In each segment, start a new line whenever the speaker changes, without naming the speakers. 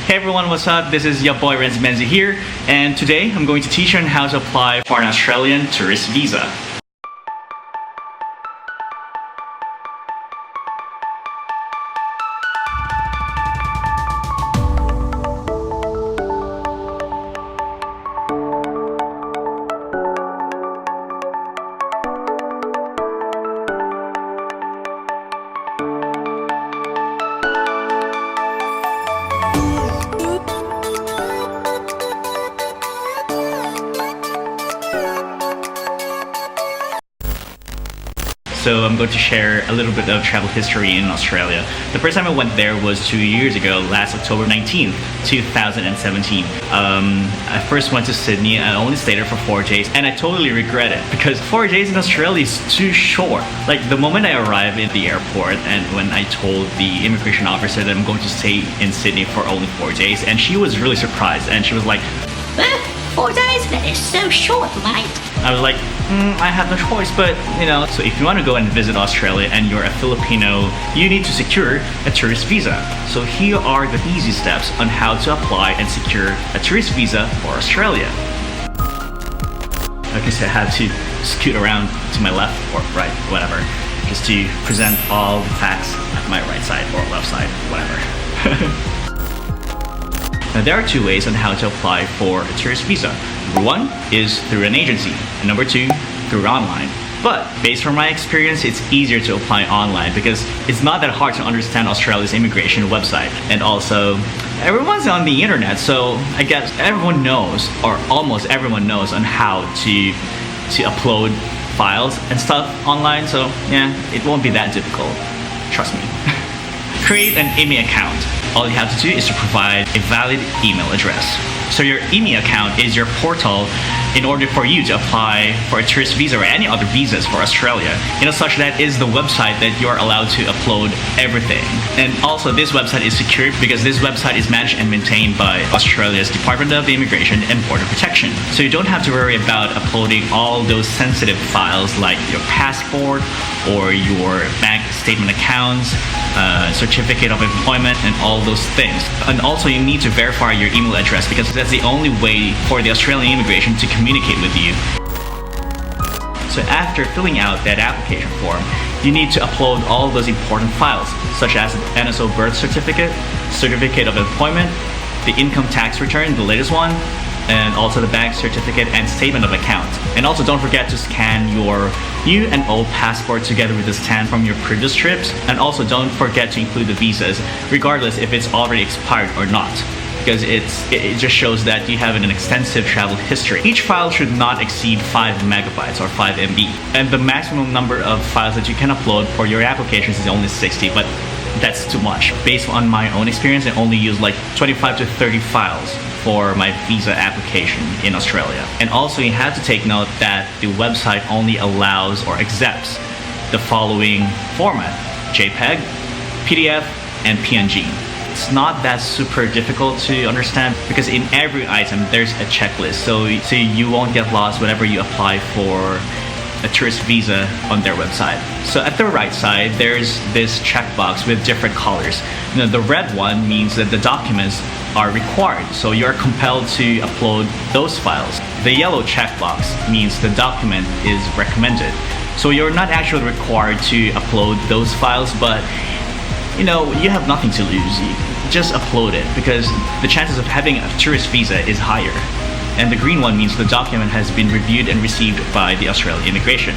Hey everyone, what's up? This is your boy Renz Menzi here, and today I'm going to teach you on how to apply for an Australian tourist visa. So I'm going to share a little bit of travel history in Australia. The first time I went there was 2 years ago, last October 19th, 2017. I first went to Sydney. I only stayed there for 4 days, and I totally regret it because 4 days in Australia is too short. Like the moment I arrived at the airport and when I told the immigration officer that I'm going to stay in Sydney for only 4 days, and she was really surprised, and she was like,
4 days? That is so short, mate.
I was like, I have no choice, but you know. So if you want to go and visit Australia and you're a Filipino, you need to secure a tourist visa. So here are the easy steps on how to apply and secure a tourist visa for Australia. Like I said, I had to scoot around to my left or right, whatever, just to present all the facts at my right side or left side, whatever. Now there are 2 ways on how to apply for a tourist visa. Number 1 is through an agency, and number 2, through online. But based on my experience, it's easier to apply online because it's not that hard to understand Australia's immigration website. And also, everyone's on the internet, so I guess everyone knows, or almost everyone knows, on how to upload files and stuff online. So yeah, it won't be that difficult. Trust me. Create an email account. All you have to do is to provide a valid email address. So your email account is your portal in order for you to apply for a tourist visa or any other visas for Australia. Such that is the website that you are allowed to upload everything. And also this website is secure because this website is managed and maintained by Australia's Department of Immigration and Border Protection. So you don't have to worry about uploading all those sensitive files like your passport or your bank statement accounts, certificate of employment, and all those things. And also you need to verify your email address because that's the only way for the Australian immigration to communicate with you. So after filling out that application form, you need to upload all those important files, such as NSO birth certificate, certificate of employment, the income tax return, the latest one, and also the bank certificate and statement of account. And also don't forget to scan your new and old passport together with the stamp from your previous trips. And also don't forget to include the visas, regardless if it's already expired or not, because it just shows that you have an extensive travel history. Each file should not exceed 5 megabytes or 5 MB. And the maximum number of files that you can upload for your applications is only 60, but that's too much. Based on my own experience, I only use like 25 to 30 files for my visa application in Australia. And also you have to take note that the website only allows or accepts the following format: JPEG, PDF, and PNG. It's not that super difficult to understand because in every item there's a checklist, so you won't get lost whenever you apply for a tourist visa on their website. So at the right side, there's this checkbox with different colors. The red one means that the documents are required, so you're compelled to upload those files. The yellow checkbox means the document is recommended. So you're not actually required to upload those files, but you have nothing to lose. You just upload it because the chances of having a tourist visa is higher. And the green one means the document has been reviewed and received by the Australian immigration.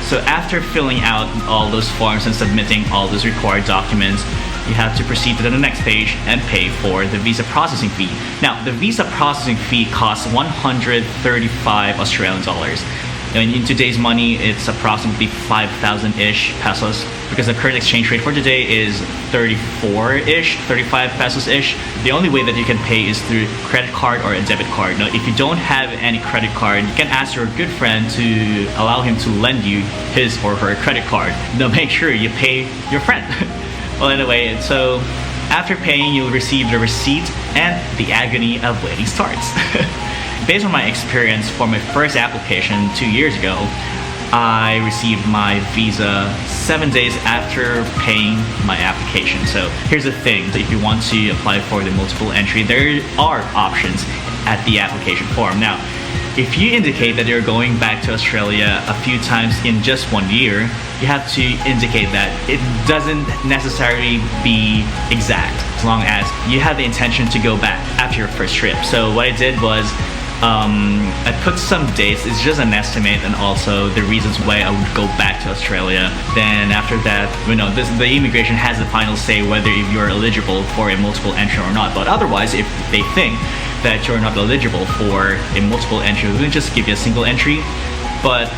So after filling out all those forms and submitting all those required documents, you have to proceed to the next page and pay for the visa processing fee. Now, the visa processing fee costs 135 Australian dollars. And in today's money, it's approximately 5,000-ish pesos because the current exchange rate for today is 34-ish, 35 pesos-ish. The only way that you can pay is through credit card or a debit card. Now, if you don't have any credit card, you can ask your good friend to allow him to lend you his or her credit card. Now, make sure you pay your friend. Well, anyway, so after paying, you'll receive the receipt and the agony of waiting starts. Based on my experience for my first application 2 years ago, I received my visa 7 days after paying my application. So here's the thing, if you want to apply for the multiple entry, there are options at the application form. Now, if you indicate that you're going back to Australia a few times in just 1 year, you have to indicate that it doesn't necessarily be exact, as long as you have the intention to go back after your first trip. So what I did was, I put some dates, it's just an estimate, and also the reasons why I would go back to Australia. Then after that, the immigration has the final say whether if you're eligible for a multiple entry or not. But otherwise, if they think that you're not eligible for a multiple entry, we'll just give you a single entry. But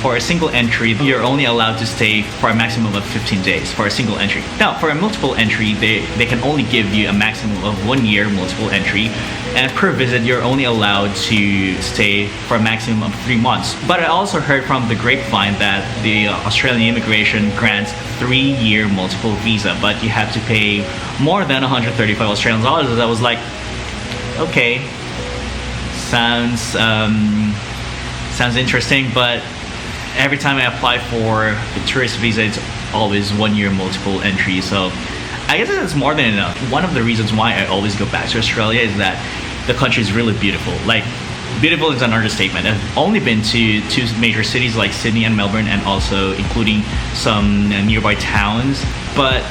for a single entry, you're only allowed to stay for a maximum of 15 days for a single entry. Now, for a multiple entry, they can only give you a maximum of 1 year multiple entry. And per visit, you're only allowed to stay for a maximum of 3 months. But I also heard from the grapevine that the Australian immigration grants 3-year multiple visa, but you have to pay more than 135 Australian dollars. I was like, okay, sounds interesting, but every time I apply for the tourist visa, it's always 1 year multiple entry. So I guess it's more than enough. One of the reasons why I always go back to Australia is that the country is really beautiful. Like, beautiful is an understatement. I've only been to 2 major cities like Sydney and Melbourne, and also including some nearby towns, but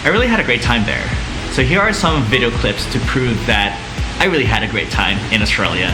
I really had a great time there. So here are some video clips to prove that I really had a great time in Australia.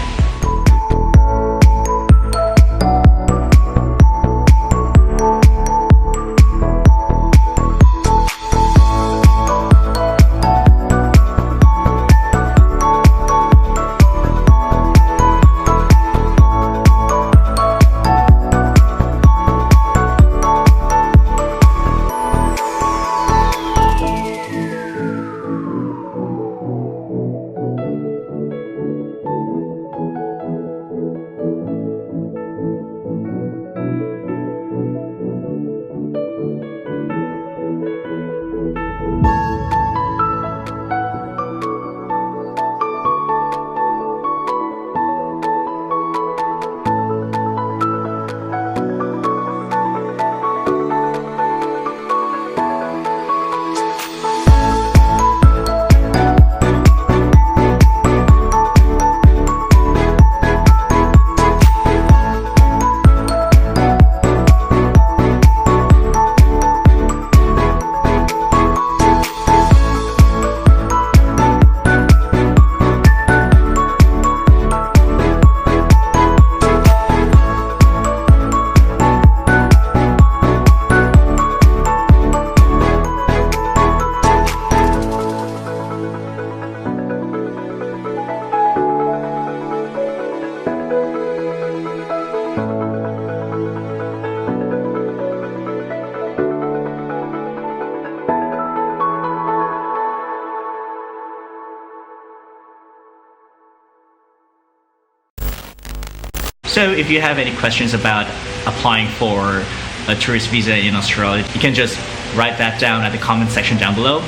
So if you have any questions about applying for a tourist visa in Australia, you can just write that down at the comment section down below.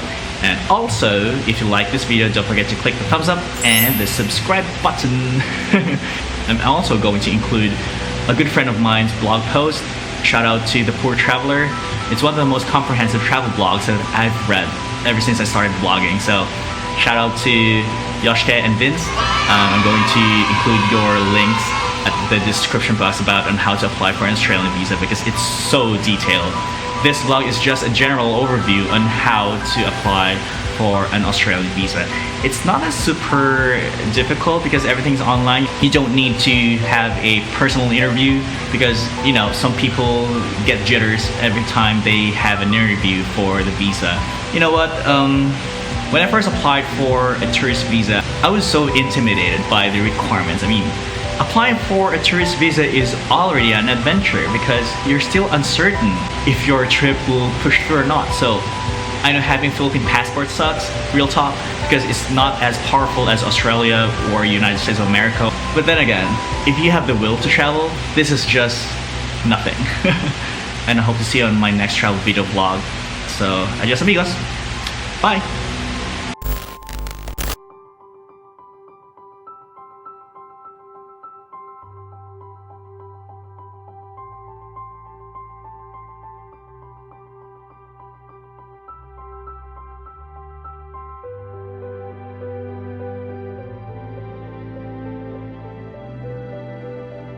And also, if you like this video, don't forget to click the thumbs up and the subscribe button. I'm also going to include a good friend of mine's blog post. Shout out to The Poor Traveler. It's one of the most comprehensive travel blogs that I've read ever since I started blogging. So shout out to Yoshke and Vince. I'm going to include your links at the description box about on how to apply for an Australian visa, because it's so detailed. This vlog is just a general overview on how to apply for an Australian visa. It's not as super difficult because everything's online. You don't need to have a personal interview because, you know, some people get jitters every time they have an interview for the visa. You know what? When I first applied for a tourist visa, I was so intimidated by the requirements. I mean, applying for a tourist visa is already an adventure because you're still uncertain if your trip will push through or not. So I know having Philippine passport sucks, real talk, because it's not as powerful as Australia or United States of America. But then again, if you have the will to travel, this is just nothing. And I hope to see you on my next travel video vlog. So, adios amigos. Bye.